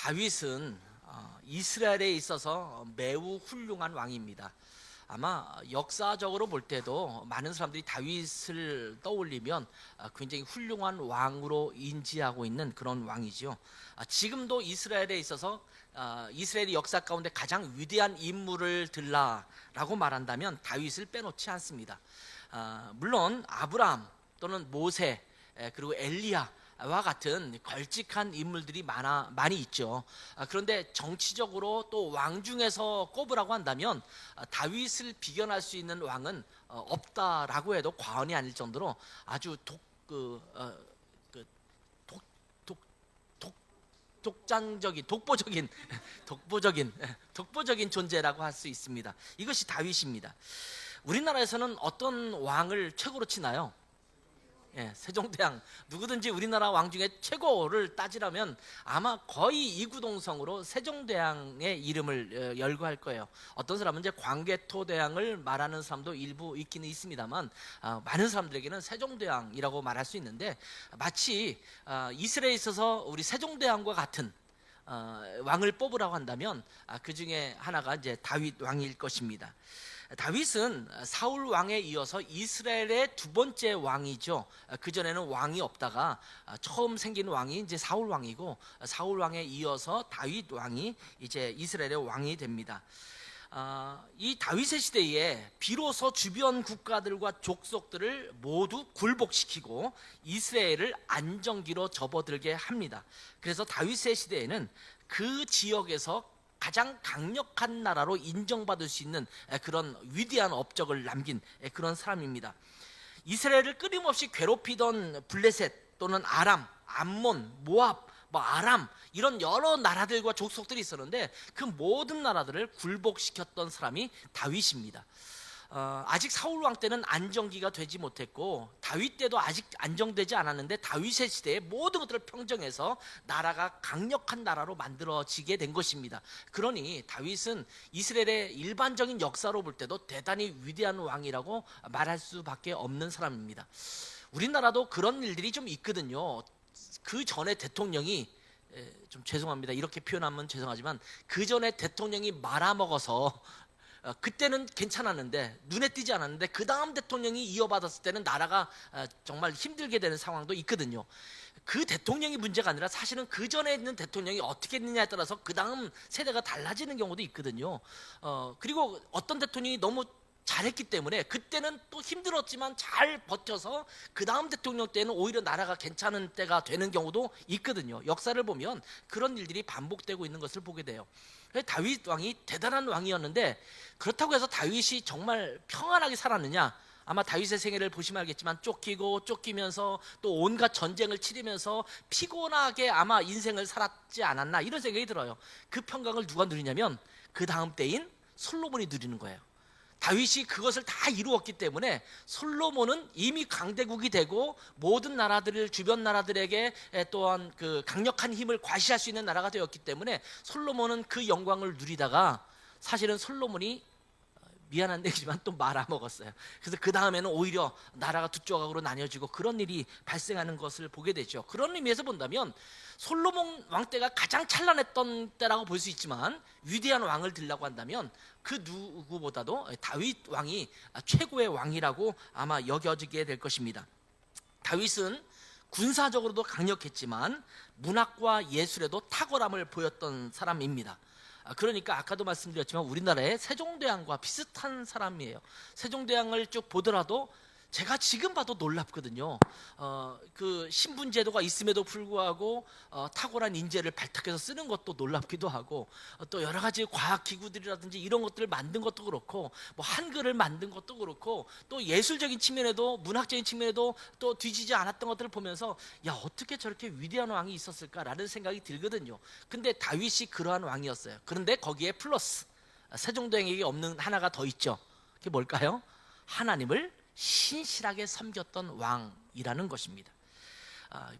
다윗은 이스라엘에 있어서 매우 훌륭한 왕입니다. 아마 역사적으로 볼 때도 많은 사람들이 다윗을 떠올리면 굉장히 훌륭한 왕으로 인지하고 있는 그런 왕이죠. 지금도 이스라엘에 있어서 이스라엘의 역사 가운데 가장 위대한 인물을 들라라고 말한다면 다윗을 빼놓지 않습니다. 물론 아브라함 또는 모세 그리고 엘리야와 같은 걸직한 인물들이 많이 있죠. 그런데 정치적으로 또 왕 중에서 꼽으라고 한다면 다윗을 비견할 수 있는 왕은 없다라고 해도 과언이 아닐 정도로 아주 독보적인 독보적인 존재라고 할 수 있습니다. 이것이 다윗입니다. 우리나라에서는 어떤 왕을 최고로 치나요? 세종대왕. 누구든지 우리나라 왕 중에 최고를 따지라면 아마 거의 이구동성으로 세종대왕의 이름을 열거할 거예요. 어떤 사람은 이제 광개토대왕을 말하는 사람도 일부 있기는 있습니다만 많은 사람들에게는 세종대왕이라고 말할 수 있는데, 마치 이스라엘에 있어서 우리 세종대왕과 같은 왕을 뽑으라고 한다면 그 중에 하나가 이제 다윗 왕일 것입니다. 다윗은 사울 왕에 이어서 이스라엘의 두 번째 왕이죠. 그 전에는 왕이 없다가 처음 생긴 왕이 이제 사울 왕이고, 사울 왕에 이어서 다윗 왕이 이제 이스라엘의 왕이 됩니다. 이 다윗의 시대에 비로소 주변 국가들과 족속들을 모두 굴복시키고 이스라엘을 안정기로 접어들게 합니다. 그래서 다윗의 시대에는 그 지역에서 가장 강력한 나라로 인정받을 수 있는 그런 위대한 업적을 남긴 그런 사람입니다. 이스라엘을 끊임없이 괴롭히던 블레셋 또는 아람, 암몬, 모압, 아람, 이런 여러 나라들과 족속들이 있었는데 그 모든 나라들을 굴복시켰던 사람이 다윗입니다. 아직 사울 왕 때는 안정기가 되지 못했고 다윗 때도 아직 안정되지 않았는데 다윗의 시대에 모든 것들을 평정해서 나라가 강력한 나라로 만들어지게 된 것입니다. 그러니 다윗은 이스라엘의 일반적인 역사로 볼 때도 대단히 위대한 왕이라고 말할 수밖에 없는 사람입니다. 우리나라도 그런 일들이 좀 있거든요. 그 전에 대통령이, 좀 죄송합니다, 이렇게 표현하면 죄송하지만 그 전에 대통령이 말아먹어서 그때는 괜찮았는데, 눈에 띄지 않았는데 그 다음 대통령이 이어받았을 때는 나라가 정말 힘들게 되는 상황도 있거든요. 그 대통령이 문제가 아니라 사실은 그 전에 있는 대통령이 어떻게 했느냐에 따라서 그 다음 세대가 달라지는 경우도 있거든요. 그리고 어떤 대통령이 너무 잘했기 때문에 그때는 또 힘들었지만 잘 버텨서 그 다음 대통령 때는 오히려 나라가 괜찮은 때가 되는 경우도 있거든요. 역사를 보면 그런 일들이 반복되고 있는 것을 보게 돼요. 다윗 왕이 대단한 왕이었는데, 그렇다고 해서 다윗이 정말 평안하게 살았느냐? 아마 다윗의 생애를 보시면 알겠지만 쫓기면서 또 온갖 전쟁을 치르면서 피곤하게 아마 인생을 살았지 않았나, 이런 생각이 들어요. 그 평강을 누가 누리냐면 그 다음 때인 솔로몬이 누리는 거예요. 다윗이 그것을 다 이루었기 때문에 솔로몬은 이미 강대국이 되고 모든 나라들을, 주변 나라들에게 또한 그 강력한 힘을 과시할 수 있는 나라가 되었기 때문에 솔로몬은 그 영광을 누리다가 사실은 솔로몬이 미안한 얘기지만 또 말아먹었어요. 그래서 그 다음에는 오히려 나라가 두 조각으로 나뉘어지고 그런 일이 발생하는 것을 보게 되죠. 그런 의미에서 본다면 솔로몬 왕 때가 가장 찬란했던 때라고 볼 수 있지만, 위대한 왕을 들라고 한다면 그 누구보다도 다윗 왕이 최고의 왕이라고 아마 여겨지게 될 것입니다. 다윗은 군사적으로도 강력했지만 문학과 예술에도 탁월함을 보였던 사람입니다. 그러니까 아까도 말씀드렸지만 우리나라의 세종대왕과 비슷한 사람이에요. 세종대왕을 쭉 보더라도 제가 지금 봐도 놀랍거든요. 그 신분제도가 있음에도 불구하고 탁월한 인재를 발탁해서 쓰는 것도 놀랍기도 하고, 또 여러 가지 과학기구들이라든지 이런 것들을 만든 것도 그렇고, 한글을 만든 것도 그렇고, 또 예술적인 측면에도, 문학적인 측면에도 또 뒤지지 않았던 것들을 보면서 야, 어떻게 저렇게 위대한 왕이 있었을까라는 생각이 들거든요. 근데 다윗이 그러한 왕이었어요. 그런데 거기에 플러스 세종대왕에게 없는 하나가 더 있죠. 그게 뭘까요? 하나님을 신실하게 섬겼던 왕이라는 것입니다.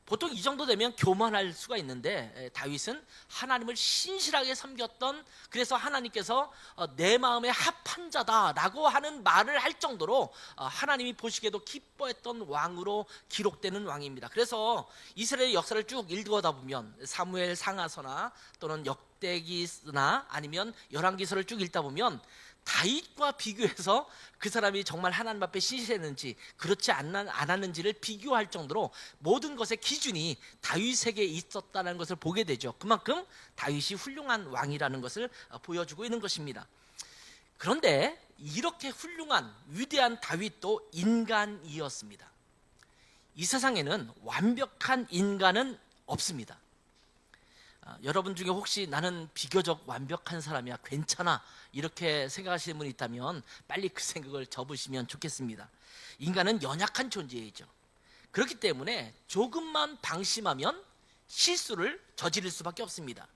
보통 이 정도 되면 교만할 수가 있는데 다윗은 하나님을 신실하게 섬겼던, 그래서 하나님께서 내 마음에 합한 자다라고 하는 말을 할 정도로 하나님이 보시기에도 기뻐했던 왕으로 기록되는 왕입니다. 그래서 이스라엘 역사를 쭉 읽어다 보면 사무엘 상하서나 또는 역대기나 아니면 열왕기서를 쭉 읽다 보면 다윗과 비교해서 그 사람이 정말 하나님 앞에 신실했는지 그렇지 않았는지를 비교할 정도로 모든 것의 기준이 다윗에게 있었다는 것을 보게 되죠. 그만큼 다윗이 훌륭한 왕이라는 것을 보여주고 있는 것입니다. 그런데 이렇게 훌륭한 위대한 다윗도 인간이었습니다. 이 세상에는 완벽한 인간은 없습니다. 여러분 중에 혹시 나는 비교적 완벽한 사람이야, 괜찮아, 이렇게 생각하시는 분이 있다면 빨리 그 생각을 접으시면 좋겠습니다. 인간은 연약한 존재이죠. 그렇기 때문에 조금만 방심하면 실수를 저지를 수밖에 없습니다.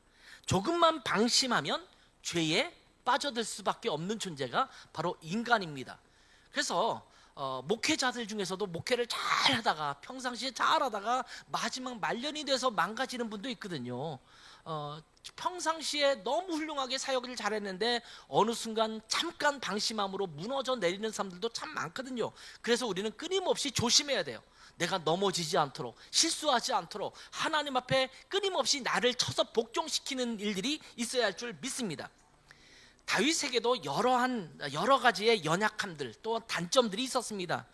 조금만 방심하면 죄에 빠져들 수밖에 없는 존재가 바로 인간입니다. 그래서 목회자들 중에서도 목회를 잘 하다가 평상시에 잘 하다가 마지막 말년이 돼서 망가지는 분도 있거든요. 평상시에 너무 훌륭하게 사역을 잘했는데 어느 순간 잠깐 방심함으로 무너져 내리는 사람들도 참 많거든요. 그래서 우리는 끊임없이 조심해야 돼요. 내가 넘어지지 않도록, 실수하지 않도록 하나님 앞에 끊임없이 나를 쳐서 복종시키는 일들이 있어야 할 줄 믿습니다. 다윗에게도 여러 가지의 연약함들 또 단점들이 있었습니다.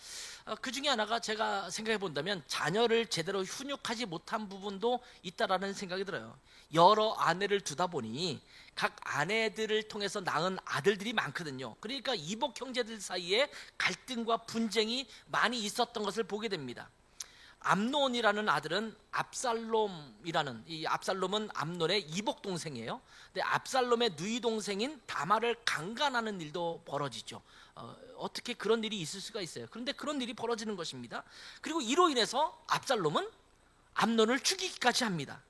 그 중에 하나가 제가 생각해 본다면 자녀를 제대로 훈육하지 못한 부분도 있다라는 생각이 들어요. 여러 아내를 두다 보니 각 아내들을 통해서 낳은 아들들이 많거든요. 그러니까 이복 형제들 사이에 갈등과 분쟁이 많이 있었던 것을 보게 됩니다. 암논이라는 아들은 압살롬이라는, 이 압살롬은 암논의 이복 동생이에요. 근데 압살롬의 누이 동생인 다말을 강간하는 일도 벌어지죠. 어떻게 그런 일이 있을 수가 있어요. 그런데 그런 일이 벌어지는 것입니다. 그리고 이로 인해서 압살롬은 암논을 죽이기까지 합니다.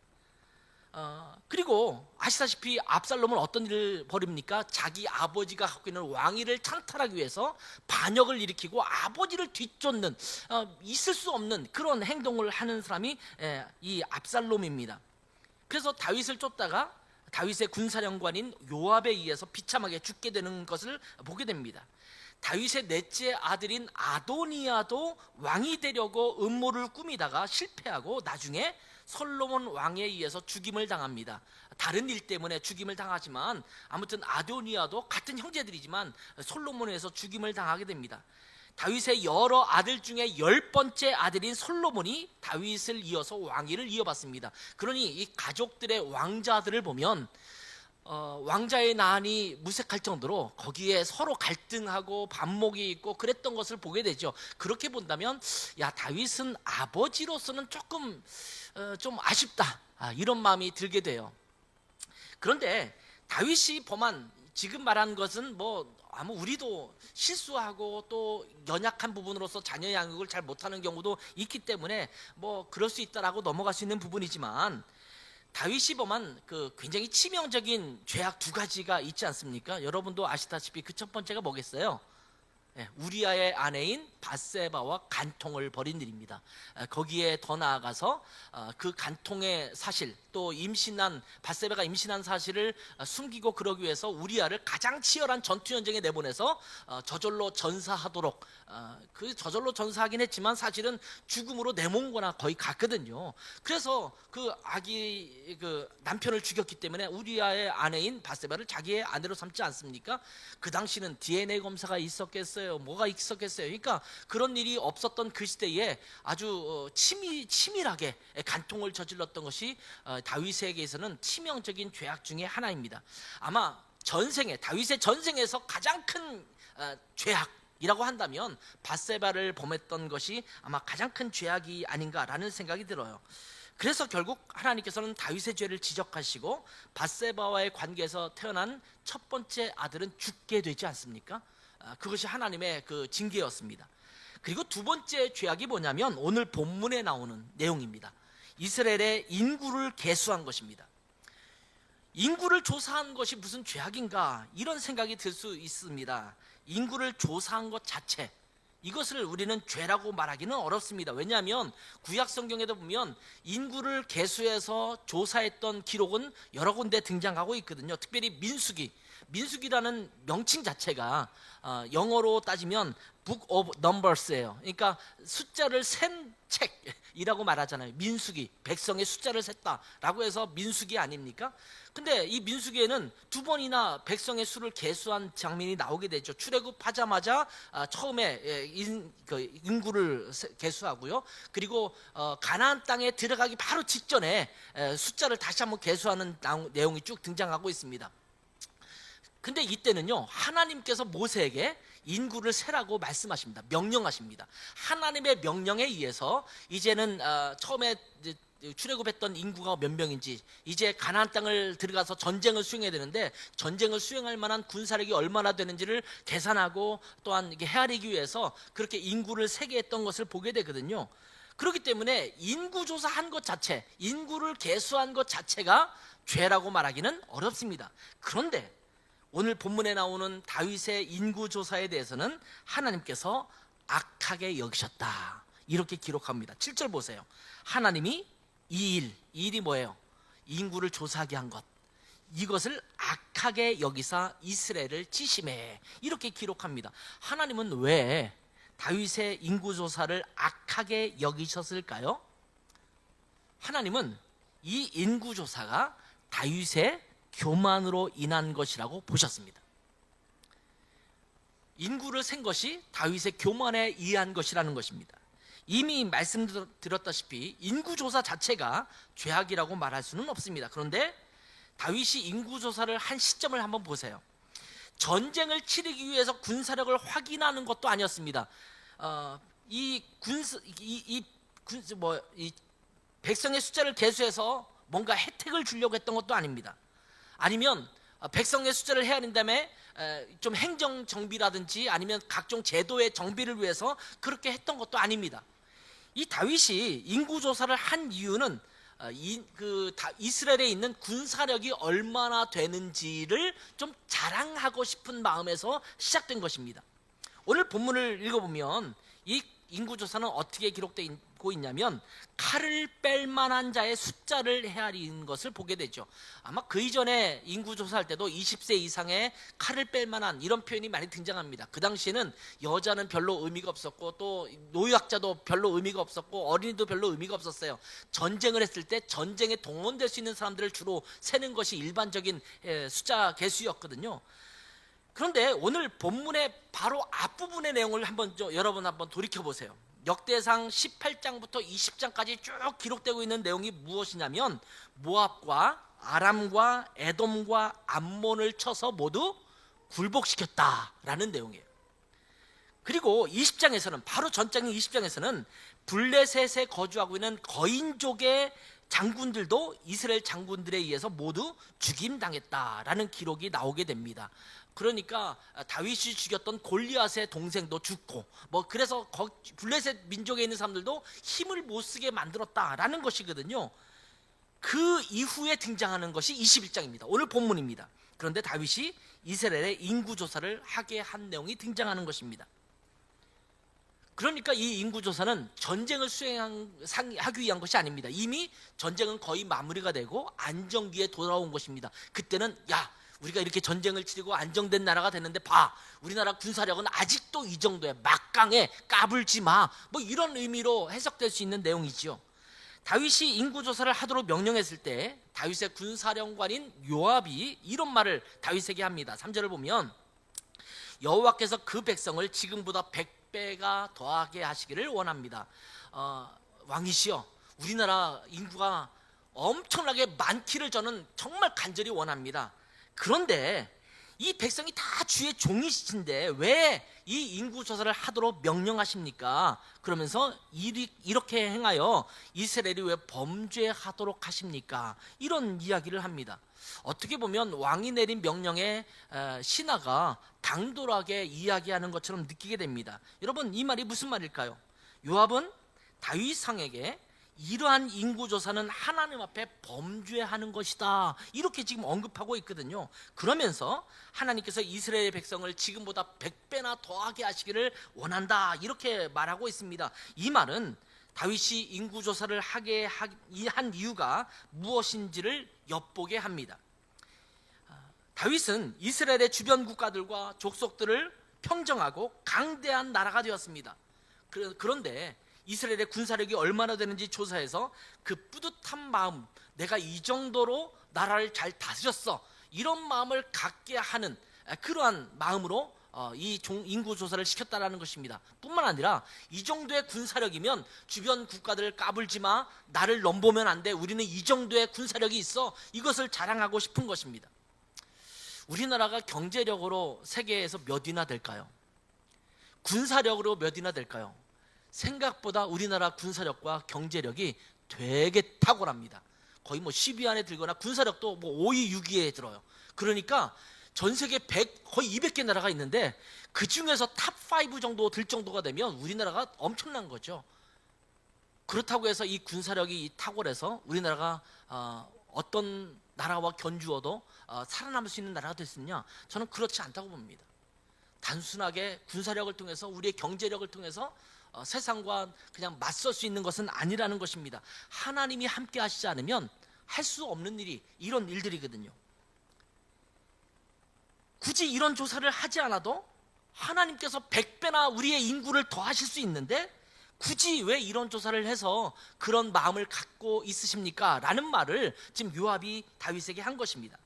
그리고 아시다시피 압살롬은 어떤 일을 벌입니까? 자기 아버지가 갖고 있는 왕위를 창탈하기 위해서 반역을 일으키고 아버지를 뒤쫓는, 있을 수 없는 그런 행동을 하는 사람이 이 압살롬입니다. 그래서 다윗을 쫓다가 다윗의 군사령관인 요압에 의해서 비참하게 죽게 되는 것을 보게 됩니다. 다윗의 넷째 아들인 아도니아도 왕이 되려고 음모를 꾸미다가 실패하고 나중에 솔로몬 왕에 의해서 죽임을 당합니다. 다른 일 때문에 죽임을 당하지만 아무튼 아도니아도 같은 형제들이지만 솔로몬에 의해서 죽임을 당하게 됩니다. 다윗의 여러 아들 중에 10번째 아들인 솔로몬이 다윗을 이어서 왕위를 이어받습니다. 그러니 이 가족들의 왕자들을 보면 왕자의 난이 무색할 정도로 거기에 서로 갈등하고 반목이 있고 그랬던 것을 보게 되죠. 그렇게 본다면 다윗은 아버지로서는 조금 좀 아쉽다, 이런 마음이 들게 돼요. 그런데 다윗이 범한 지금 말한 것은 아무 우리도 실수하고 또 연약한 부분으로서 자녀 양육을 잘 못하는 경우도 있기 때문에 그럴 수 있다라고 넘어갈 수 있는 부분이지만, 다윗이 범한 그 굉장히 치명적인 죄악 두 가지가 있지 않습니까? 여러분도 아시다시피 그 첫 번째가 뭐겠어요? 우리아의 아내인 밧세바와 간통을 벌인 일입니다. 거기에 더 나아가서 그 간통의 사실, 또 임신한 밧세바가 임신한 사실을 숨기고 그러기 위해서 우리아를 가장 치열한 전투 현장에 내보내서 저절로 전사하도록, 그 저절로 전사하긴 했지만 사실은 죽음으로 내몬거나 거의 갔거든요. 그래서 그 아기 그 남편을 죽였기 때문에 우리아의 아내인 밧세바를 자기의 아내로 삼지 않습니까? 그 당시는 DNA 검사가 있었겠어요? 뭐가 있었겠어요? 그러니까 그런 일이 없었던 그 시대에 아주 치밀하게 간통을 저질렀던 것이 다윗에게서는 치명적인 죄악 중에 하나입니다. 아마 다윗의 전생에서 가장 큰 죄악이라고 한다면 밧세바를 범했던 것이 아마 가장 큰 죄악이 아닌가라는 생각이 들어요. 그래서 결국 하나님께서는 다윗의 죄를 지적하시고 밧세바와의 관계에서 태어난 첫 번째 아들은 죽게 되지 않습니까? 그것이 하나님의 그 징계였습니다. 그리고 두 번째 죄악이 뭐냐면 오늘 본문에 나오는 내용입니다. 이스라엘의 인구를 계수한 것입니다. 인구를 조사한 것이 무슨 죄악인가, 이런 생각이 들 수 있습니다. 인구를 조사한 것 자체, 이것을 우리는 죄라고 말하기는 어렵습니다. 왜냐하면 구약 성경에도 보면 인구를 계수해서 조사했던 기록은 여러 군데 등장하고 있거든요. 특별히 민수기라는 명칭 자체가 영어로 따지면 Book of Numbers예요. 그러니까 숫자를 센 책이라고 말하잖아요. 민수기, 백성의 숫자를 셌다라고 해서 민수기 아닙니까? 근데 이 민수기에는 두 번이나 백성의 수를 계수한 장면이 나오게 되죠. 출애굽하자마자 처음에 인구를 계수하고요. 그리고 가나안 땅에 들어가기 바로 직전에 숫자를 다시 한번 계수하는 내용이 쭉 등장하고 있습니다. 근데 이때는요, 하나님께서 모세에게 인구를 세라고 말씀하십니다. 명령하십니다. 하나님의 명령에 의해서 이제는 처음에 출애굽했던 인구가 몇 명인지, 이제 가나안 땅을 들어가서 전쟁을 수행해야 되는데 전쟁을 수행할 만한 군사력이 얼마나 되는지를 계산하고 또한 이게 헤아리기 위해서 그렇게 인구를 세게 했던 것을 보게 되거든요. 그렇기 때문에 인구 조사한 것 자체, 인구를 계수한 것 자체가 죄라고 말하기는 어렵습니다. 그런데 오늘 본문에 나오는 다윗의 인구조사에 대해서는 하나님께서 악하게 여기셨다, 이렇게 기록합니다. 7절 보세요. 하나님이 이 일이 뭐예요? 인구를 조사하게 한 것, 이것을 악하게 여기사 이스라엘을 치심해, 이렇게 기록합니다. 하나님은 왜 다윗의 인구조사를 악하게 여기셨을까요? 하나님은 이 인구조사가 다윗의 교만으로 인한 것이라고 보셨습니다. 인구를 센 것이 다윗의 교만에 의한 것이라는 것입니다. 이미 말씀드렸다시피 인구조사 자체가 죄악이라고 말할 수는 없습니다. 그런데 다윗이 인구조사를 한 시점을 한번 보세요. 전쟁을 치르기 위해서 군사력을 확인하는 것도 아니었습니다. 이 백성의 숫자를 계수해서 뭔가 혜택을 주려고 했던 것도 아닙니다. 아니면 백성의 숫자를 헤아린 다음에 좀 행정 정비라든지 아니면 각종 제도의 정비를 위해서 그렇게 했던 것도 아닙니다. 이 다윗이 인구 조사를 한 이유는 이스라엘에 있는 군사력이 얼마나 되는지를 좀 자랑하고 싶은 마음에서 시작된 것입니다. 오늘 본문을 읽어보면 이 인구조사는 어떻게 기록되고 있냐면 칼을 뺄 만한 자의 숫자를 헤아리는 것을 보게 되죠. 아마 그 이전에 인구조사할 때도 20세 이상의 칼을 뺄 만한 이런 표현이 많이 등장합니다. 그 당시에는 여자는 별로 의미가 없었고 또 노약자도 별로 의미가 없었고 어린이도 별로 의미가 없었어요. 전쟁을 했을 때 전쟁에 동원될 수 있는 사람들을 주로 세는 것이 일반적인 숫자 계수였거든요. 그런데 오늘 본문의 바로 앞부분의 내용을 여러분 한번 돌이켜보세요. 역대상 18장부터 20장까지 쭉 기록되고 있는 내용이 무엇이냐면 모압과 아람과 에돔과 암몬을 쳐서 모두 굴복시켰다라는 내용이에요. 그리고 20장에서는 바로 전장인 20장에서는 블레셋에 거주하고 있는 거인족의 장군들도 이스라엘 장군들에 의해서 모두 죽임당했다라는 기록이 나오게 됩니다. 그러니까 다윗이 죽였던 골리앗의 동생도 죽고 그래서 블레셋 민족에 있는 사람들도 힘을 못 쓰게 만들었다라는 것이거든요. 그 이후에 등장하는 것이 21장입니다. 오늘 본문입니다. 그런데 다윗이 이스라엘의 인구조사를 하게 한 내용이 등장하는 것입니다. 그러니까 이 인구조사는 전쟁을 수행하기 위한 것이 아닙니다. 이미 전쟁은 거의 마무리가 되고 안정기에 돌아온 것입니다. 그때는 우리가 이렇게 전쟁을 치르고 안정된 나라가 됐는데 우리나라 군사력은 아직도 이 정도야, 막강해, 까불지 마, 이런 의미로 해석될 수 있는 내용이지요. 다윗이 인구조사를 하도록 명령했을 때 다윗의 군사령관인 요압이 이런 말을 다윗에게 합니다. 3절을 보면 여호와께서 그 백성을 지금보다 100배가 더하게 하시기를 원합니다. 왕이시여, 우리나라 인구가 엄청나게 많기를 저는 정말 간절히 원합니다. 그런데 이 백성이 다 주의 종이신데 왜 이 인구조사를 하도록 명령하십니까? 그러면서 이렇게 행하여 이스라엘이 왜 범죄하도록 하십니까? 이런 이야기를 합니다. 어떻게 보면 왕이 내린 명령에 신하가 당돌하게 이야기하는 것처럼 느끼게 됩니다. 여러분, 이 말이 무슨 말일까요? 요압은 다윗 왕에게 이러한 인구조사는 하나님 앞에 범죄하는 것이다, 이렇게 지금 언급하고 있거든요. 그러면서 하나님께서 이스라엘 백성을 지금보다 100배나 더하게 하시기를 원한다, 이렇게 말하고 있습니다. 이 말은 다윗이 인구조사를 하게 한 이유가 무엇인지를 엿보게 합니다. 다윗은 이스라엘의 주변 국가들과 족속들을 평정하고 강대한 나라가 되었습니다. 그런데 이스라엘의 군사력이 얼마나 되는지 조사해서 그 뿌듯한 마음, 내가 이 정도로 나라를 잘 다스렸어, 이런 마음을 갖게 하는 그러한 마음으로 이 인구조사를 시켰다는 것입니다. 뿐만 아니라 이 정도의 군사력이면 주변 국가들을 까불지 마, 나를 넘보면 안 돼, 우리는 이 정도의 군사력이 있어, 이것을 자랑하고 싶은 것입니다. 우리나라가 경제력으로 세계에서 몇 위나 될까요? 군사력으로 몇 위나 될까요? 생각보다 우리나라 군사력과 경제력이 되게 탁월합니다. 거의 뭐 10위 안에 들거나 군사력도 뭐 5위, 6위에 들어요. 그러니까 전 세계 100, 거의 200개 나라가 있는데 그 중에서 탑5 정도 들 정도가 되면 우리나라가 엄청난 거죠. 그렇다고 해서 이 군사력이 탁월해서 우리나라가 어떤 나라와 견주어도 살아남을 수 있는 나라가 됐느냐? 저는 그렇지 않다고 봅니다. 단순하게 군사력을 통해서, 우리의 경제력을 통해서 세상과 그냥 맞설 수 있는 것은 아니라는 것입니다. 하나님이 함께 하시지 않으면 할 수 없는 일이 이런 일들이거든요. 굳이 이런 조사를 하지 않아도 하나님께서 100배나 우리의 인구를 더하실 수 있는데 굳이 왜 이런 조사를 해서 그런 마음을 갖고 있으십니까? 라는 말을 지금 요압이 다윗에게 한 것입니다.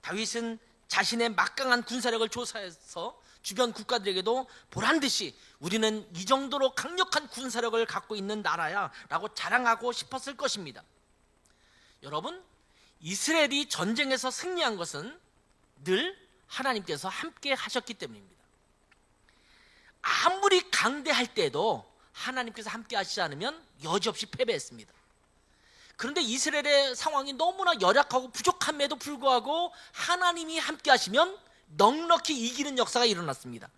다윗은 자신의 막강한 군사력을 조사해서 주변 국가들에게도 보란듯이 우리는 이 정도로 강력한 군사력을 갖고 있는 나라야 라고 자랑하고 싶었을 것입니다. 여러분, 이스라엘이 전쟁에서 승리한 것은 늘 하나님께서 함께 하셨기 때문입니다. 아무리 강대할 때도 하나님께서 함께 하시지 않으면 여지없이 패배했습니다. 그런데 이스라엘의 상황이 너무나 열악하고 부족함에도 불구하고 하나님이 함께 하시면 넉넉히 이기는 역사가 일어났습니다.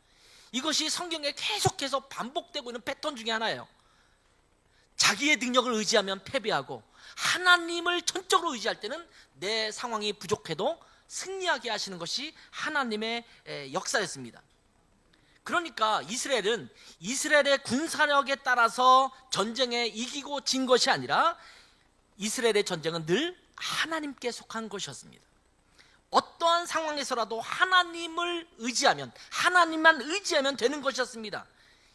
이것이 성경에 계속해서 반복되고 있는 패턴 중에 하나예요. 자기의 능력을 의지하면 패배하고 하나님을 전적으로 의지할 때는 내 상황이 부족해도 승리하게 하시는 것이 하나님의 역사였습니다. 그러니까 이스라엘은 이스라엘의 군사력에 따라서 전쟁에 이기고 진 것이 아니라 이스라엘의 전쟁은 늘 하나님께 속한 것이었습니다. 어떠한 상황에서라도 하나님을 의지하면, 하나님만 의지하면 되는 것이었습니다.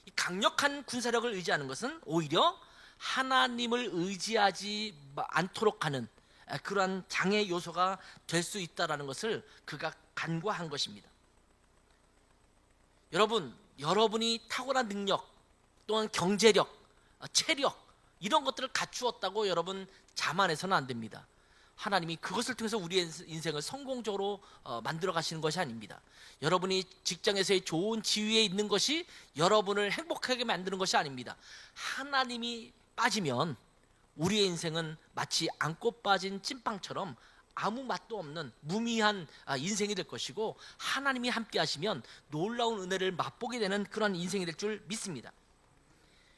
이 강력한 군사력을 의지하는 것은 오히려 하나님을 의지하지 않도록 하는 그러한 장애 요소가 될 수 있다는 것을 그가 간과한 것입니다. 여러분이 탁월한 능력 또는 경제력, 체력 이런 것들을 갖추었다고 여러분 자만해서는 안 됩니다. 하나님이 그것을 통해서 우리의 인생을 성공적으로 만들어 가시는 것이 아닙니다. 여러분이 직장에서의 좋은 지위에 있는 것이 여러분을 행복하게 만드는 것이 아닙니다. 하나님이 빠지면 우리의 인생은 마치 안고 빠진 찐빵처럼 아무 맛도 없는 무미한 인생이 될 것이고, 하나님이 함께 하시면 놀라운 은혜를 맛보게 되는 그런 인생이 될 줄 믿습니다.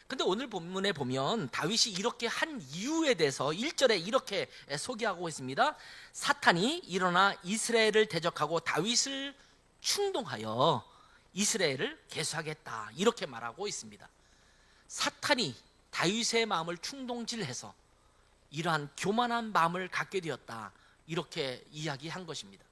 근데 오늘 본문에 보면 다윗이 이렇게 한 이유에 대해서 1절에 이렇게 소개하고 있습니다. 사탄이 일어나 이스라엘을 대적하고 다윗을 충동하여 이스라엘을 계수하겠다, 이렇게 말하고 있습니다. 사탄이 다윗의 마음을 충동질해서 이러한 교만한 마음을 갖게 되었다, 이렇게 이야기한 것입니다.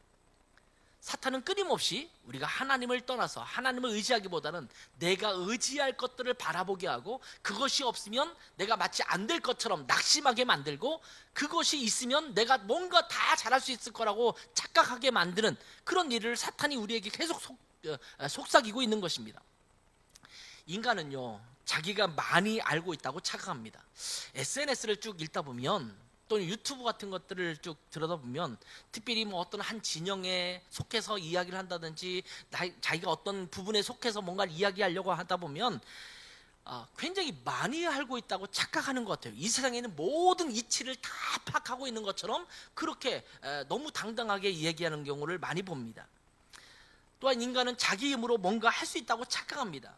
사탄은 끊임없이 우리가 하나님을 떠나서 하나님을 의지하기보다는 내가 의지할 것들을 바라보게 하고, 그것이 없으면 내가 마치 안 될 것처럼 낙심하게 만들고, 그것이 있으면 내가 뭔가 다 잘할 수 있을 거라고 착각하게 만드는 그런 일을 사탄이 우리에게 계속 속삭이고 있는 것입니다. 인간은요, 자기가 많이 알고 있다고 착각합니다. SNS를 쭉 읽다 보면, 또는 유튜브 같은 것들을 쭉 들여다보면, 특별히 뭐 어떤 한 진영에 속해서 이야기를 한다든지 자기가 어떤 부분에 속해서 뭔가를 이야기하려고 하다 보면 굉장히 많이 알고 있다고 착각하는 것 같아요. 이 세상에 있는 모든 이치를 다 파악하고 있는 것처럼 그렇게 너무 당당하게 이야기하는 경우를 많이 봅니다. 또한 인간은 자기 힘으로 뭔가 할 수 있다고 착각합니다.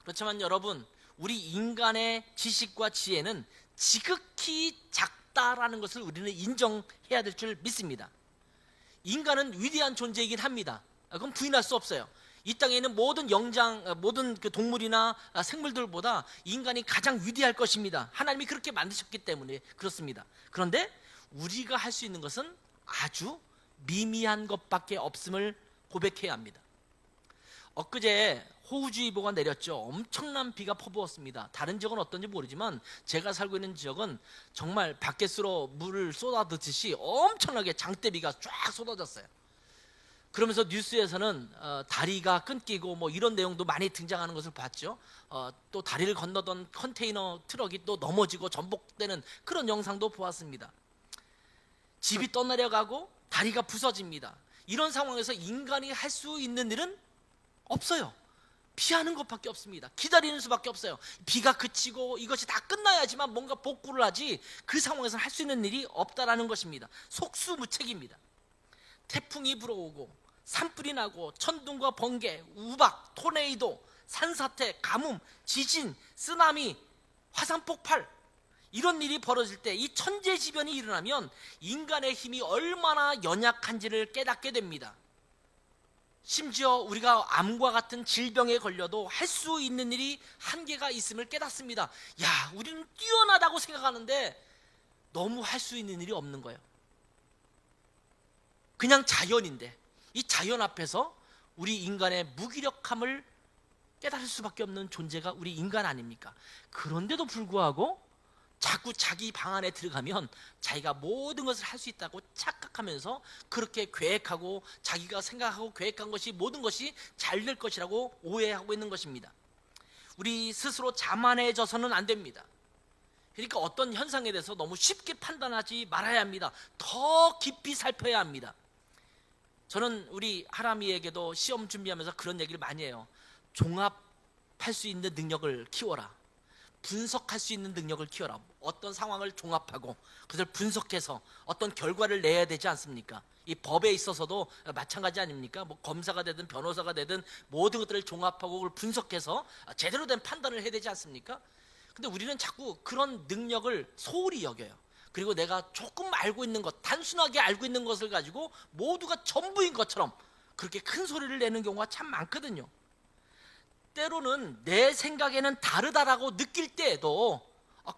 그렇지만 여러분, 우리 인간의 지식과 지혜는 지극히 작다라는 것을 우리는 인정해야 될 줄 믿습니다. 인간은 위대한 존재이긴 합니다. 그건 부인할 수 없어요. 이 땅에 있는 모든 그 동물이나 생물들보다 인간이 가장 위대할 것입니다. 하나님이 그렇게 만드셨기 때문에 그렇습니다. 그런데 우리가 할 수 있는 것은 아주 미미한 것밖에 없음을 고백해야 합니다. 엊그제 호우주의보가 내렸죠. 엄청난 비가 퍼부었습니다. 다른 지역은 어떤지 모르지만 제가 살고 있는 지역은 정말 바깥으로 물을 쏟아듯이 엄청나게 장대비가 쫙 쏟아졌어요. 그러면서 뉴스에서는 다리가 끊기고 뭐 이런 내용도 많이 등장하는 것을 봤죠. 또 다리를 건너던 컨테이너 트럭이 또 넘어지고 전복되는 그런 영상도 보았습니다. 집이 떠내려가고 다리가 부서집니다. 이런 상황에서 인간이 할 수 있는 일은 없어요. 피하는 것밖에 없습니다. 기다리는 수밖에 없어요. 비가 그치고 이것이 다 끝나야지만 뭔가 복구를 하지 그 상황에서 할 수 있는 일이 없다라는 것입니다. 속수무책입니다. 태풍이 불어오고 산불이 나고 천둥과 번개, 우박, 토네이도, 산사태, 가뭄, 지진, 쓰나미, 화산폭발 이런 일이 벌어질 때 이 천재지변이 일어나면 인간의 힘이 얼마나 연약한지를 깨닫게 됩니다. 심지어 우리가 암과 같은 질병에 걸려도 할 수 있는 일이 한계가 있음을 깨닫습니다. 야, 우리는 뛰어나다고 생각하는데 너무 할 수 있는 일이 없는 거예요. 그냥 자연인데 이 자연 앞에서 우리 인간의 무기력함을 깨달을 수밖에 없는 존재가 우리 인간 아닙니까? 그런데도 불구하고 자꾸 자기 방 안에 들어가면 자기가 모든 것을 할 수 있다고 착각하면서 그렇게 계획하고 자기가 생각하고 계획한 것이 모든 것이 잘 될 것이라고 오해하고 있는 것입니다. 우리 스스로 자만해져서는 안 됩니다. 그러니까 어떤 현상에 대해서 너무 쉽게 판단하지 말아야 합니다. 더 깊이 살펴야 합니다. 저는 우리 하람이에게도 시험 준비하면서 그런 얘기를 많이 해요. 종합할 수 있는 능력을 키워라. 분석할 수 있는 능력을 키워라. 어떤 상황을 종합하고 그것을 분석해서 어떤 결과를 내야 되지 않습니까? 이 법에 있어서도 마찬가지 아닙니까? 뭐 검사가 되든 변호사가 되든 모든 것들을 종합하고 그걸 분석해서 제대로 된 판단을 해야 되지 않습니까? 근데 우리는 자꾸 그런 능력을 소홀히 여겨요. 그리고 내가 조금 알고 있는 것, 단순하게 알고 있는 것을 가지고 모두가 전부인 것처럼 그렇게 큰 소리를 내는 경우가 참 많거든요. 때로는 내 생각에는 다르다라고 느낄 때에도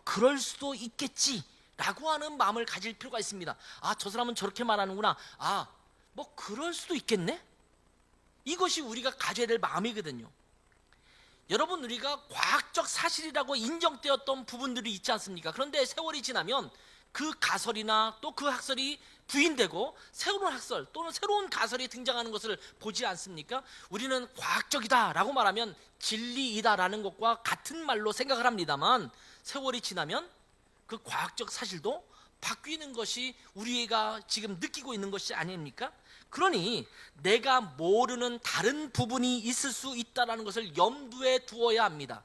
그럴 수도 있겠지라고 하는 마음을 가질 필요가 있습니다. 저 사람은 저렇게 말하는구나. 뭐 그럴 수도 있겠네? 이것이 우리가 가져야 될 마음이거든요. 여러분, 우리가 과학적 사실이라고 인정되었던 부분들이 있지 않습니까? 그런데 세월이 지나면 그 가설이나 또 그 학설이 부인되고 새로운 학설 또는 새로운 가설이 등장하는 것을 보지 않습니까? 우리는 과학적이다라고 말하면 진리이다라는 것과 같은 말로 생각을 합니다만 세월이 지나면 그 과학적 사실도 바뀌는 것이 우리가 지금 느끼고 있는 것이 아닙니까? 그러니 내가 모르는 다른 부분이 있을 수 있다는 것을 염두에 두어야 합니다.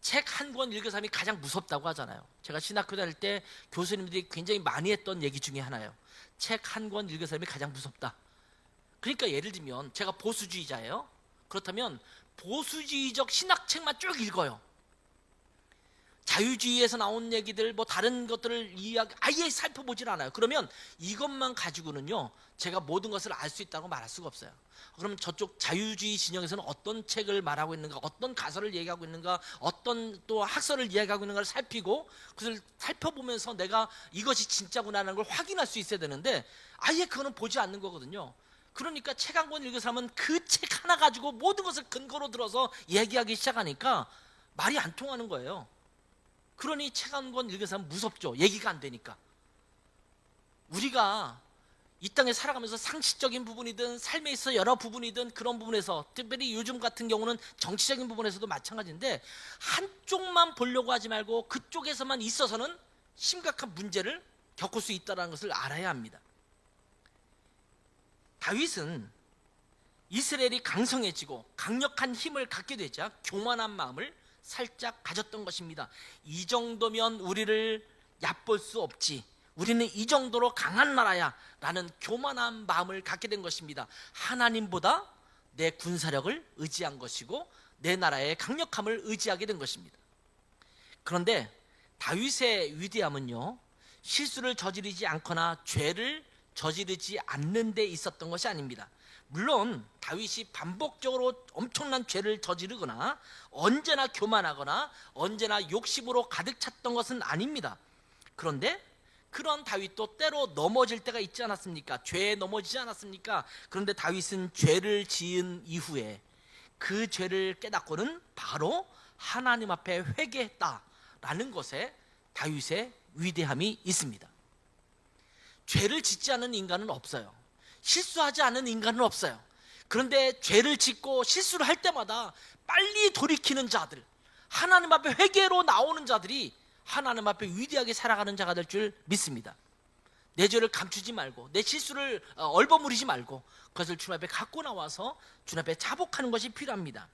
책 한 권 읽은 사람이 가장 무섭다고 하잖아요. 제가 신학교 다닐 때 교수님들이 굉장히 많이 했던 얘기 중에 하나예요. 책 한 권 읽은 사람이 가장 무섭다. 그러니까 예를 들면 제가 보수주의자예요. 그렇다면 보수주의적 신학책만 쭉 읽어요. 자유주의에서 나온 얘기들 뭐 다른 것들을 아예 살펴보질 않아요. 그러면 이것만 가지고는요 제가 모든 것을 알 수 있다고 말할 수가 없어요. 그럼 저쪽 자유주의 진영에서는 어떤 책을 말하고 있는가, 어떤 가설을 얘기하고 있는가, 어떤 또 학설을 이야기하고 있는가를 살피고 그것을 살펴보면서 내가 이것이 진짜구나라는 걸 확인할 수 있어야 되는데 아예 그거는 보지 않는 거거든요. 그러니까 책 한 권 읽은 사람은 그 책 하나 가지고 모든 것을 근거로 들어서 얘기하기 시작하니까 말이 안 통하는 거예요. 그러니 책 한 권 읽은 사람은 무섭죠. 얘기가 안 되니까. 우리가 이 땅에 살아가면서 상식적인 부분이든 삶에 있어 여러 부분이든 그런 부분에서 특별히 요즘 같은 경우는 정치적인 부분에서도 마찬가지인데 한쪽만 보려고 하지 말고 그쪽에서만 있어서는 심각한 문제를 겪을 수 있다는 것을 알아야 합니다. 다윗은 이스라엘이 강성해지고 강력한 힘을 갖게 되자 교만한 마음을 살짝 가졌던 것입니다. 이 정도면 우리를 얕볼 수 없지, 우리는 이 정도로 강한 나라야 라는 교만한 마음을 갖게 된 것입니다. 하나님보다 내 군사력을 의지한 것이고 내 나라의 강력함을 의지하게 된 것입니다. 그런데 다윗의 위대함은요, 실수를 저지르지 않거나 죄를 저지르지 않는 데 있었던 것이 아닙니다. 물론 다윗이 반복적으로 엄청난 죄를 저지르거나 언제나 교만하거나 언제나 욕심으로 가득 찼던 것은 아닙니다. 그런데 그런 다윗도 때로 넘어질 때가 있지 않았습니까? 죄에 넘어지지 않았습니까? 그런데 다윗은 죄를 지은 이후에 그 죄를 깨닫고는 바로 하나님 앞에 회개했다라는 것에 다윗의 위대함이 있습니다. 죄를 짓지 않은 인간은 없어요. 실수하지 않은 인간은 없어요. 그런데 죄를 짓고 실수를 할 때마다 빨리 돌이키는 자들, 하나님 앞에 회개로 나오는 자들이 하나님 앞에 위대하게 살아가는 자가 될 줄 믿습니다. 내 죄를 감추지 말고 내 실수를 얼버무리지 말고 그것을 주님 앞에 갖고 나와서 주님 앞에 자복하는 것이 필요합니다.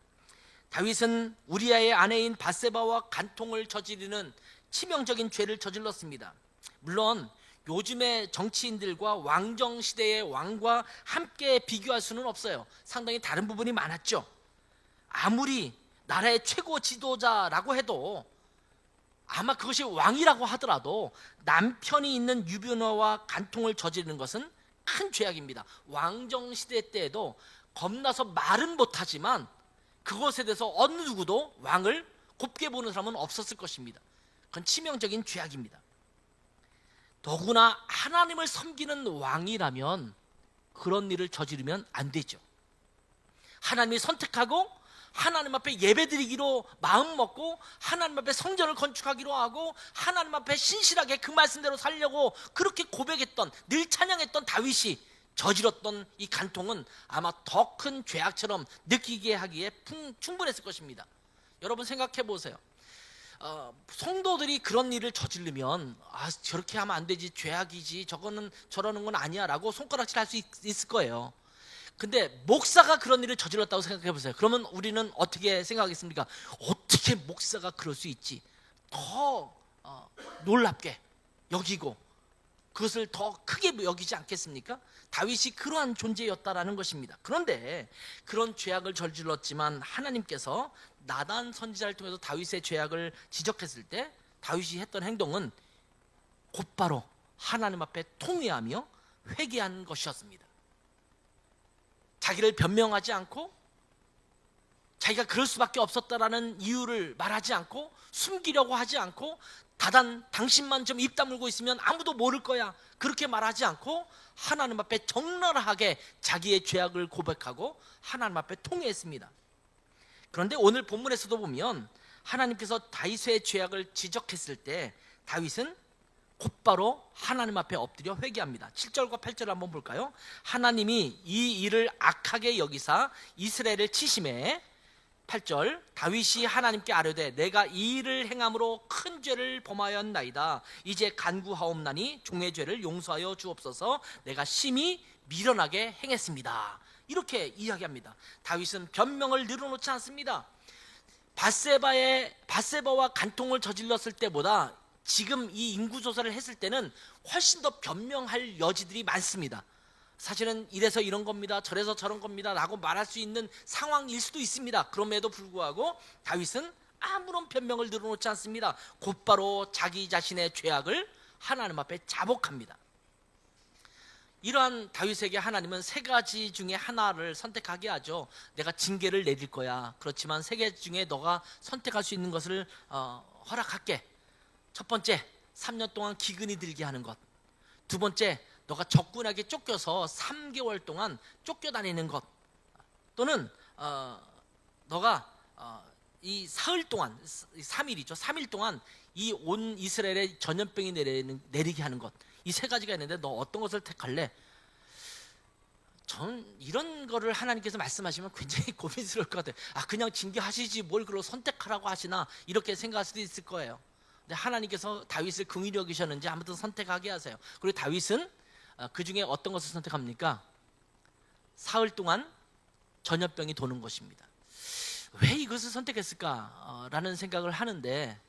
다윗은 우리아의 아내인 밧세바와 간통을 저지르는 치명적인 죄를 저질렀습니다. 물론 요즘의 정치인들과 왕정 시대의 왕과 함께 비교할 수는 없어요. 상당히 다른 부분이 많았죠. 아무리 나라의 최고 지도자라고 해도 아마 그것이 왕이라고 하더라도 남편이 있는 유비누아와 간통을 저지르는 것은 큰 죄악입니다. 왕정 시대 때에도 겁나서 말은 못하지만 그것에 대해서 어느 누구도 왕을 곱게 보는 사람은 없었을 것입니다. 그건 치명적인 죄악입니다. 더구나 하나님을 섬기는 왕이라면 그런 일을 저지르면 안 되죠. 하나님이 선택하고 하나님 앞에 예배드리기로 마음먹고 하나님 앞에 성전을 건축하기로 하고 하나님 앞에 신실하게 그 말씀대로 살려고 그렇게 고백했던, 늘 찬양했던 다윗이 저질렀던 이 간통은 아마 더 큰 죄악처럼 느끼게 하기에 충분했을 것입니다. 여러분 생각해 보세요. 성도들이 그런 일을 저지르면 저렇게 하면 안 되지, 죄악이지, 저거는 저러는 건 아니야 라고 손가락질 할 수 있을 거예요. 근데 목사가 그런 일을 저질렀다고 생각해 보세요. 그러면 우리는 어떻게 생각하겠습니까? 어떻게 목사가 그럴 수 있지? 더 놀랍게 여기고 그것을 더 크게 여기지 않겠습니까? 다윗이 그러한 존재였다라는 것입니다. 그런데 그런 죄악을 저질렀지만 하나님께서 나단 선지자를 통해서 다윗의 죄악을 지적했을 때 다윗이 했던 행동은 곧바로 하나님 앞에 통회하며 회개한 것이었습니다. 자기를 변명하지 않고 자기가 그럴 수밖에 없었다라는 이유를 말하지 않고 숨기려고 하지 않고 당신만 좀 입 다물고 있으면 아무도 모를 거야 그렇게 말하지 않고 하나님 앞에 적나라하게 자기의 죄악을 고백하고 하나님 앞에 통회했습니다. 그런데 오늘 본문에서도 보면 하나님께서 다윗의 죄악을 지적했을 때 다윗은 곧바로 하나님 앞에 엎드려 회개합니다. 7절과 8절을 한번 볼까요? 하나님이 이 일을 악하게 여기사 이스라엘을 치심에 8절 다윗이 하나님께 아뢰되 내가 이 일을 행함으로 큰 죄를 범하였나이다. 이제 간구하옵나니 종의 죄를 용서하여 주옵소서. 내가 심히 미련하게 행했습니다. 이렇게 이야기합니다. 다윗은 변명을 늘어놓지 않습니다. 밧세바와 간통을 저질렀을 때보다 지금 이 인구조사를 했을 때는 훨씬 더 변명할 여지들이 많습니다. 사실은 이래서 이런 겁니다, 저래서 저런 겁니다 라고 말할 수 있는 상황일 수도 있습니다. 그럼에도 불구하고 다윗은 아무런 변명을 늘어놓지 않습니다. 곧바로 자기 자신의 죄악을 하나님 앞에 자복합니다. 이러한 다윗에게 하나님은 세 가지 중에 하나를 선택하게 하죠. 내가 징계를 내릴 거야. 그렇지만 세 개 중에 너가 선택할 수 있는 것을 허락할게. 첫 번째, 3년 동안 기근이 들게 하는 것. 두 번째, 너가 적군에게 쫓겨서 3개월 동안 쫓겨다니는 것. 또는 너가 이 사흘 동안, 3일이죠. 3일 동안 이 온 이스라엘에 전염병이 내리게 하는 것. 이 세 가지가 있는데 너 어떤 것을 택할래? 전 이런 거를 하나님께서 말씀하시면 굉장히 고민스러울 것 같아요. 그냥 징계하시지 뭘 그걸 선택하라고 하시나 이렇게 생각할 수도 있을 거예요. 근데 하나님께서 다윗을 긍휼히 여기셨는지 아무튼 선택하게 하세요. 그리고 다윗은 그 중에 어떤 것을 선택합니까? 사흘 동안 전염병이 도는 것입니다. 왜 이것을 선택했을까라는 생각을 하는데,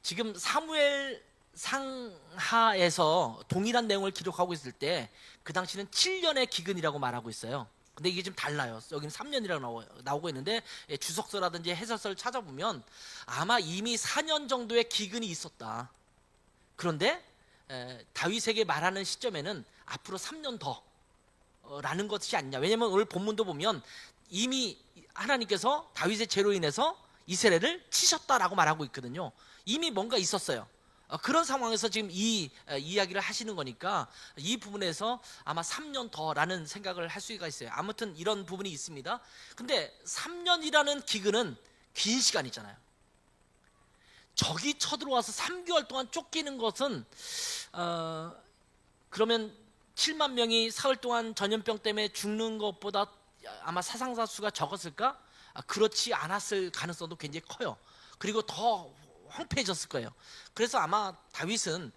지금 사무엘 상하에서 동일한 내용을 기록하고 있을 때 그 당시는 7년의 기근이라고 말하고 있어요. 근데 이게 좀 달라요. 여기는 3년이라고 나오고 있는데 주석서라든지 해설서를 찾아보면 아마 이미 4년 정도의 기근이 있었다. 그런데 다윗에게 말하는 시점에는 앞으로 3년 더 라는 것이 아니냐. 왜냐하면 오늘 본문도 보면 이미 하나님께서 다윗의 죄로 인해서 이스라엘을 치셨다라고 말하고 있거든요. 이미 뭔가 있었어요. 그런 상황에서 지금 이 이야기를 하시는 거니까 이 부분에서 아마 3년 더라는 생각을 할 수가 있어요. 아무튼 이런 부분이 있습니다. 근데 3년이라는 기근은 긴 시간이잖아요. 적이 쳐들어와서 3개월 동안 쫓기는 것은 그러면 7만 명이 사흘 동안 전염병 때문에 죽는 것보다 아마 사상자 수가 적었을까? 그렇지 않았을 가능성도 굉장히 커요. 그리고 더 황폐해졌을 거예요. 그래서 아마 다윗은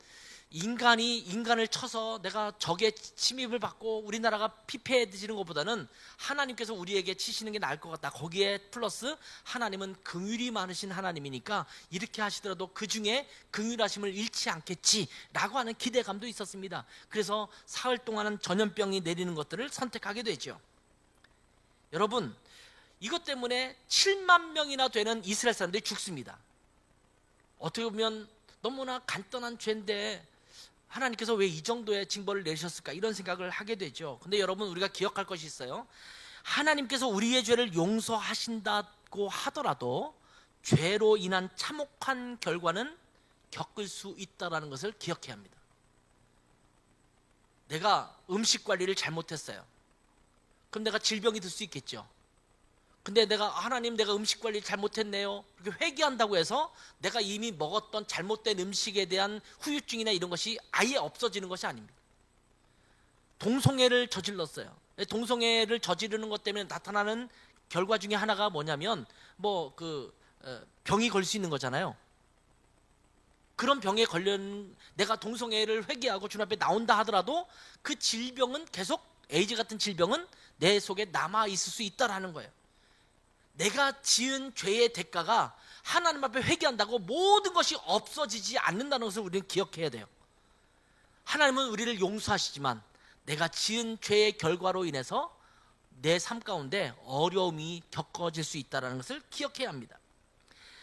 인간이 인간을 쳐서 내가 적의 침입을 받고 우리나라가 피폐해지는 것보다는 하나님께서 우리에게 치시는 게 나을 것 같다. 거기에 플러스 하나님은 긍휼이 많으신 하나님이니까 이렇게 하시더라도 그 중에 긍휼하심을 잃지 않겠지라고 하는 기대감도 있었습니다. 그래서 사흘 동안은 전염병이 내리는 것들을 선택하게 되죠. 여러분, 이것 때문에 7만 명이나 되는 이스라엘 사람들이 죽습니다. 어떻게 보면 너무나 간단한 죄인데 하나님께서 왜 이 정도의 징벌을 내셨을까 이런 생각을 하게 되죠. 근데 여러분, 우리가 기억할 것이 있어요. 하나님께서 우리의 죄를 용서하신다고 하더라도 죄로 인한 참혹한 결과는 겪을 수 있다는 것을 기억해야 합니다. 내가 음식 관리를 잘못했어요. 그럼 내가 질병이 들 수 있겠죠. 근데 하나님, 내가 음식 관리 잘못했네요, 그렇게 회개한다고 해서 내가 이미 먹었던 잘못된 음식에 대한 후유증이나 이런 것이 아예 없어지는 것이 아닙니다. 동성애를 저질렀어요. 동성애를 저지르는 것 때문에 나타나는 결과 중에 하나가 뭐냐면 병이 걸 수 있는 거잖아요. 그런 병에 걸린 내가 동성애를 회개하고 주님 앞에 나온다 하더라도 그 질병은 계속, 에이즈 같은 질병은 내 속에 남아 있을 수 있다라는 거예요. 내가 지은 죄의 대가가 하나님 앞에 회개한다고 모든 것이 없어지지 않는다는 것을 우리는 기억해야 돼요. 하나님은 우리를 용서하시지만 내가 지은 죄의 결과로 인해서 내 삶 가운데 어려움이 겪어질 수 있다는 것을 기억해야 합니다.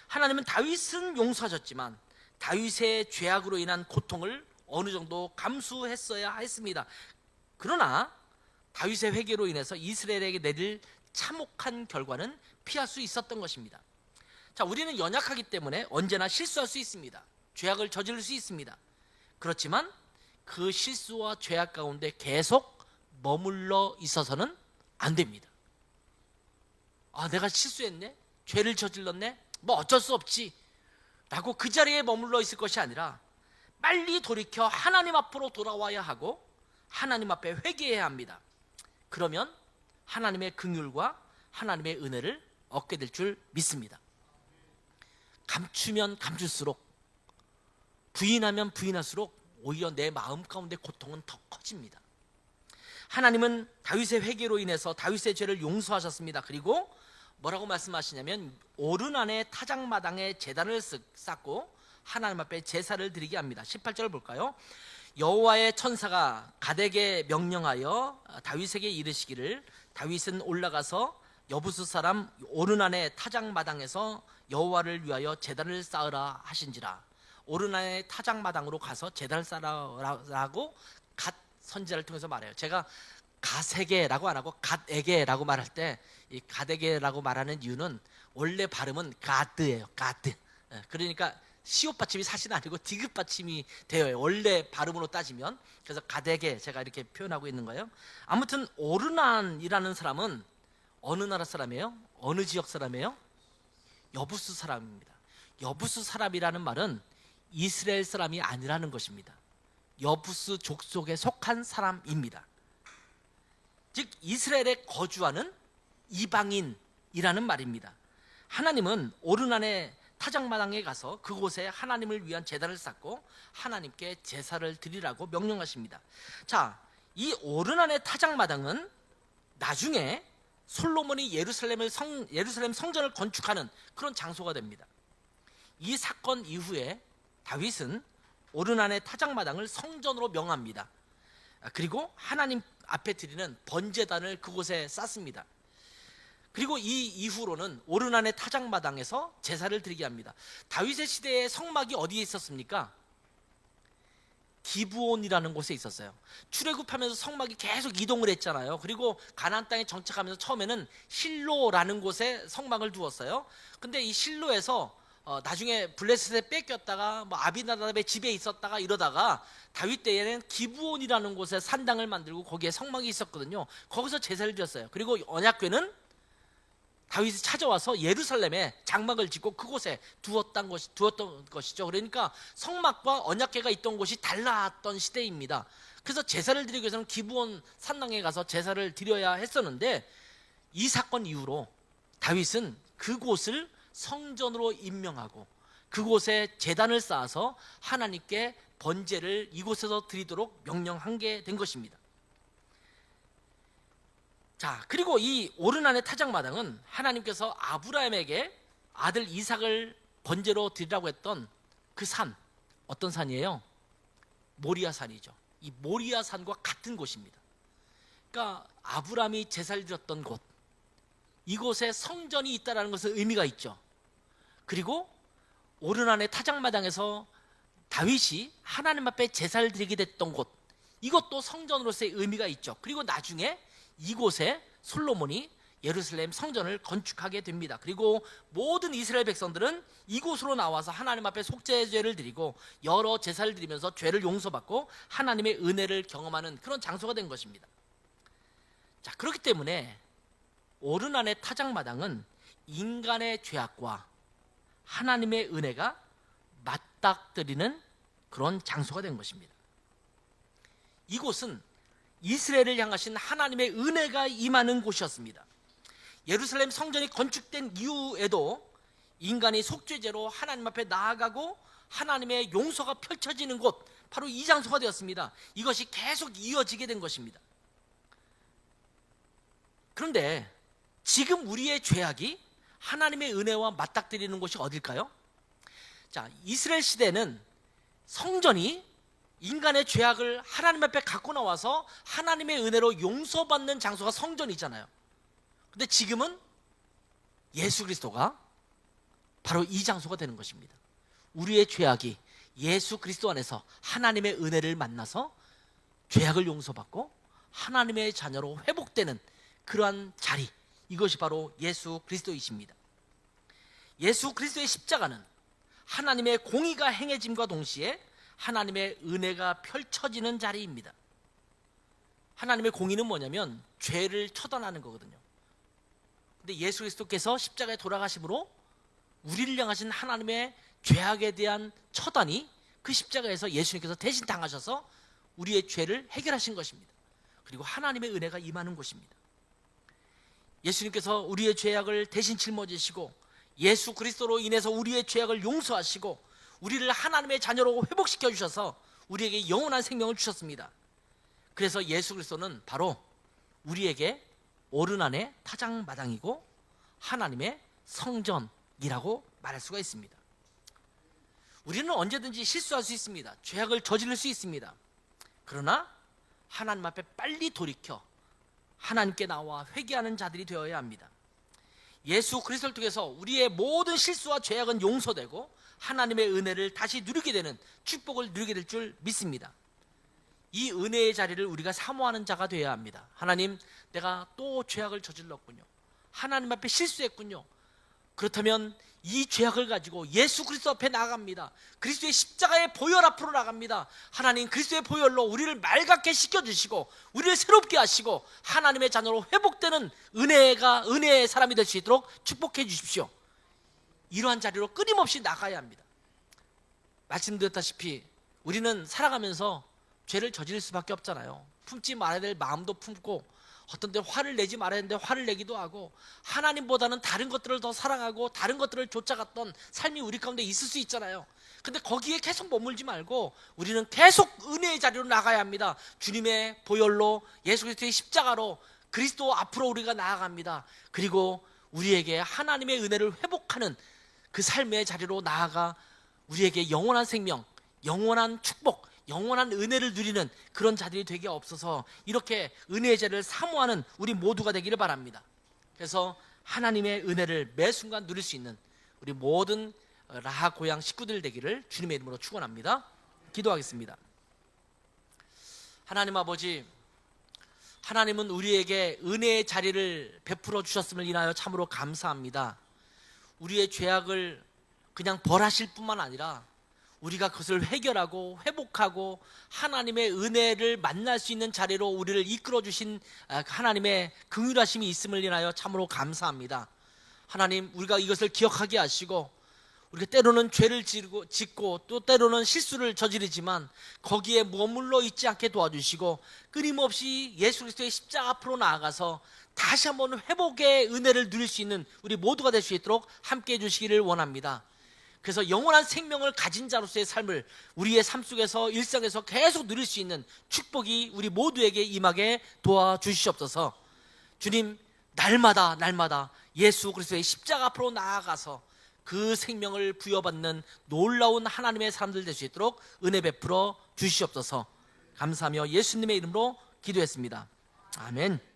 하나님은 다윗은 용서하셨지만 다윗의 죄악으로 인한 고통을 어느 정도 감수했어야 했습니다. 그러나 다윗의 회개로 인해서 이스라엘에게 내릴 참혹한 결과는 피할 수 있었던 것입니다. 자, 우리는 연약하기 때문에 언제나 실수할 수 있습니다. 죄악을 저지를 수 있습니다. 그렇지만 그 실수와 죄악 가운데 계속 머물러 있어서는 안 됩니다. 내가 실수했네, 죄를 저질렀네, 뭐 어쩔 수 없지 라고 그 자리에 머물러 있을 것이 아니라 빨리 돌이켜 하나님 앞으로 돌아와야 하고 하나님 앞에 회개해야 합니다. 그러면 하나님의 긍휼과 하나님의 은혜를 얻게 될 줄 믿습니다. 감추면 감출수록, 부인하면 부인할수록 오히려 내 마음 가운데 고통은 더 커집니다. 하나님은 다윗의 회개로 인해서 다윗의 죄를 용서하셨습니다. 그리고 뭐라고 말씀하시냐면 오르난의 타작마당에 제단을 쌓고 하나님 앞에 제사를 드리게 합니다. 18절을 볼까요? 여호와의 천사가 갓에게 명령하여 다윗에게 이르시기를, 다윗은 올라가서 여부스 사람 오르난의 타작마당에서 여호와를 위하여 제단을 쌓으라 하신지라. 오르난의 타작마당으로 가서 제단을 쌓으라고 갓 선지자를 통해서 말해요. 제가 갓에게라고 안 하고 갓에게라고 말할 때 이 갓에게라고 말하는 이유는 원래 발음은 가드예요. 가드. 그러니까 시옷 받침이 사실 아니고 디귿 받침이 되어요, 원래 발음으로 따지면. 그래서 갓에게 제가 이렇게 표현하고 있는 거예요. 아무튼 오르난이라는 사람은 어느 나라 사람이에요? 어느 지역 사람이에요? 여부스 사람입니다. 여부스 사람이라는 말은 이스라엘 사람이 아니라는 것입니다. 여부스 족속에 속한 사람입니다. 즉 이스라엘에 거주하는 이방인이라는 말입니다. 하나님은 오르난의 타작마당에 가서 그곳에 하나님을 위한 제단을 쌓고 하나님께 제사를 드리라고 명령하십니다. 자, 이 오르난의 타작마당은 나중에 솔로몬이 예루살렘 성전을 건축하는 그런 장소가 됩니다. 이 사건 이후에 다윗은 오르난의 타작마당을 성전으로 명합니다. 그리고 앞에 드리는 번제단을 그곳에 쌓습니다. 그리고 이 이후로는 오르난의 타작마당에서 제사를 드리게 합니다. 다윗의 시대에 성막이 어디에 있었습니까? 기브온이라는 곳에 있었어요. 출애굽하면서 성막이 계속 이동을 했잖아요. 그리고 가나안 땅에 정착하면서 처음에는 실로라는 곳에 성막을 두었어요. 근데 이 실로에서 나중에 블레셋에 뺏겼다가 뭐 아비나답의 집에 있었다가 이러다가 다윗 때에는 기브온이라는 곳에 산당을 만들고 거기에 성막이 있었거든요. 거기서 제사를 드렸어요. 그리고 언약궤는 다윗이 찾아와서 예루살렘에 장막을 짓고 그곳에 두었던 것이죠. 그러니까 성막과 언약궤가 있던 곳이 달랐던 시대입니다. 그래서 제사를 드리기 위해서는 기브온 산당에 가서 제사를 드려야 했었는데, 이 사건 이후로 다윗은 그곳을 성전으로 임명하고 그곳에 제단을 쌓아서 하나님께 번제를 이곳에서 드리도록 명령한 게 된 것입니다. 자, 그리고 이 오르난의 타작마당은 하나님께서 아브라함에게 아들 이삭을 번제로 드리라고 했던 그 산, 어떤 산이에요? 모리아 산이죠. 이 모리아 산과 같은 곳입니다. 그러니까 아브라함이 제사를 드렸던 곳, 이곳에 성전이 있다는 것은 의미가 있죠. 그리고 오르난의 타작마당에서 다윗이 하나님 앞에 제사를 드리게 됐던 곳, 이것도 성전으로서의 의미가 있죠. 그리고 나중에 이곳에 솔로몬이 예루살렘 성전을 건축하게 됩니다. 그리고 모든 이스라엘 백성들은 이곳으로 나와서 하나님 앞에 속죄제를 드리고 여러 제사를 드리면서 죄를 용서받고 하나님의 은혜를 경험하는 그런 장소가 된 것입니다. 자, 그렇기 때문에 오르난의 타작마당은 인간의 죄악과 하나님의 은혜가 맞닥뜨리는 그런 장소가 된 것입니다. 이곳은 이스라엘을 향하신 하나님의 은혜가 임하는 곳이었습니다. 예루살렘 성전이 건축된 이후에도 인간이 속죄제로 하나님 앞에 나아가고 하나님의 용서가 펼쳐지는 곳, 바로 이 장소가 되었습니다. 이것이 계속 이어지게 된 것입니다. 그런데 지금 우리의 죄악이 하나님의 은혜와 맞닥뜨리는 곳이 어딜까요? 자, 이스라엘 시대는 성전이 인간의 죄악을 하나님 앞에 갖고 나와서 하나님의 은혜로 용서받는 장소가 성전이잖아요. 근데 지금은 예수 그리스도가 바로 이 장소가 되는 것입니다. 우리의 죄악이 예수 그리스도 안에서 하나님의 은혜를 만나서 죄악을 용서받고 하나님의 자녀로 회복되는 그러한 자리, 이것이 바로 예수 그리스도이십니다. 예수 그리스도의 십자가는 하나님의 공의가 행해짐과 동시에 하나님의 은혜가 펼쳐지는 자리입니다. 하나님의 공의는 뭐냐면 죄를 처단하는 거거든요. 근데 예수 그리스도께서 십자가에 돌아가심으로 우리를 향하신 하나님의 죄악에 대한 처단이 그 십자가에서 예수님께서 대신 당하셔서 우리의 죄를 해결하신 것입니다. 그리고 하나님의 은혜가 임하는 곳입니다. 예수님께서 우리의 죄악을 대신 짊어지시고 예수 그리스도로 인해서 우리의 죄악을 용서하시고 우리를 하나님의 자녀로 회복시켜 주셔서 우리에게 영원한 생명을 주셨습니다. 그래서 예수 그리스도는 바로 우리에게 오르난의 타작마당이고 하나님의 성전이라고 말할 수가 있습니다. 우리는 언제든지 실수할 수 있습니다. 죄악을 저지를 수 있습니다. 그러나 하나님 앞에 빨리 돌이켜 하나님께 나와 회개하는 자들이 되어야 합니다. 예수 그리스도를 통해서 우리의 모든 실수와 죄악은 용서되고 하나님의 은혜를 다시 누리게 되는 축복을 누리게 될 줄 믿습니다. 이 은혜의 자리를 우리가 사모하는 자가 되어야 합니다. 하나님, 내가 또 죄악을 저질렀군요. 하나님 앞에 실수했군요. 그렇다면 이 죄악을 가지고 예수 그리스도 앞에 나아갑니다. 그리스도의 십자가의 보혈 앞으로 나갑니다. 하나님, 그리스도의 보혈로 우리를 맑게 씻겨주시고 우리를 새롭게 하시고 하나님의 자녀로 회복되는 은혜의 사람이 될 수 있도록 축복해 주십시오. 이러한 자리로 끊임없이 나가야 합니다. 말씀드렸다시피 우리는 살아가면서 죄를 저지를 수밖에 없잖아요. 품지 말아야 될 마음도 품고 어떤 때 화를 내지 말아야 되는데 화를 내기도 하고 하나님보다는 다른 것들을 더 사랑하고 다른 것들을 쫓아갔던 삶이 우리 가운데 있을 수 있잖아요. 근데 거기에 계속 머물지 말고 우리는 계속 은혜의 자리로 나가야 합니다. 주님의 보혈로 예수 그리스도의 십자가로 그리스도 앞으로 우리가 나아갑니다. 그리고 우리에게 하나님의 은혜를 회복하는 그 삶의 자리로 나아가 우리에게 영원한 생명, 영원한 축복, 영원한 은혜를 누리는 그런 자들이 되게 없어서 이렇게 은혜의 자리를 사모하는 우리 모두가 되기를 바랍니다. 그래서 하나님의 은혜를 매 순간 누릴 수 있는 우리 모든 라하 고향 식구들 되기를 주님의 이름으로 축원합니다. 기도하겠습니다. 하나님 아버지, 하나님은 우리에게 은혜의 자리를 베풀어 주셨음을 인하여 참으로 감사합니다. 우리의 죄악을 그냥 벌하실 뿐만 아니라 우리가 그것을 해결하고 회복하고 하나님의 은혜를 만날 수 있는 자리로 우리를 이끌어 주신 하나님의 긍휼하심이 있음을 인하여 참으로 감사합니다. 하나님, 우리가 이것을 기억하게 하시고 우리가 때로는 죄를 짓고 또 때로는 실수를 저지르지만 거기에 머물러 있지 않게 도와주시고 끊임없이 예수 그리스도의 십자가 앞으로 나아가서 다시 한번 회복의 은혜를 누릴 수 있는 우리 모두가 될 수 있도록 함께해 주시기를 원합니다. 그래서 영원한 생명을 가진 자로서의 삶을 우리의 삶 속에서 일상에서 계속 누릴 수 있는 축복이 우리 모두에게 임하게 도와주시옵소서. 주님, 날마다 예수 그리스도의 십자가 앞으로 나아가서 그 생명을 부여받는 놀라운 하나님의 사람들 될 수 있도록 은혜 베풀어 주시옵소서. 감사하며 예수님의 이름으로 기도했습니다. 아멘.